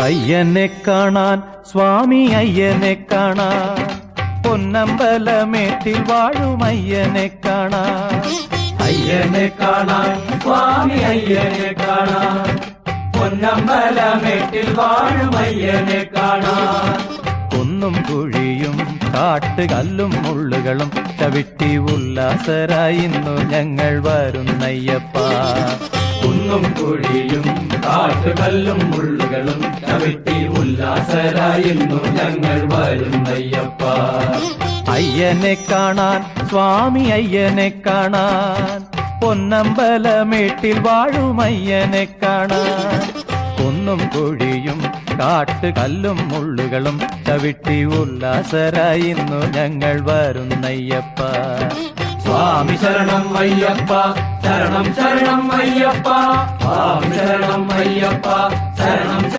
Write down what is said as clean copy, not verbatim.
അയ്യനെ കാണാൻ സ്വാമി അയ്യനെ കാണാൻ പൊന്നമ്പലമേട്ടിൽ വാഴും അയ്യനെ കാണാൻ അയ്യനെ കാണാൻ സ്വാമി അയ്യനെ കാണാൻ പൊന്നമ്പലമേട്ടിൽ വാഴും അയ്യനെ കാണാൻ കുന്നും കുഴിയും കാട്ടുകല്ലും മുള്ളുകളും ചവിട്ടി ഉല്ലാസരായി ഇന്നു ഞങ്ങൾ വരുന്നയ്യപ്പ കുന്നും കുഴിയും കാട്ടുകല്ലും മുള്ളുകളും ചവിട്ടി ഉല്ലാസരായിരുന്നു ഞങ്ങൾ വരുന്നയ്യപ്പ അയ്യനെ കാണാൻ സ്വാമി അയ്യനെ കാണാൻ പൊന്നമ്പലമേട്ടിൽ വാഴും അയ്യനെ കാണാൻ കുന്നും കുഴിയും കാട്ടുകല്ലും മുള്ളുകളും ചവിട്ടി ഉല്ലാസരായി ഇന്നു ഞങ്ങൾ വരുന്നയ്യപ്പ സ്വാമി ശരണം അയ്യപ്പ ശരണം ശരണം അയ്യപ്പ സ്വാമി ശരണം അയ്യപ്പ ശരണം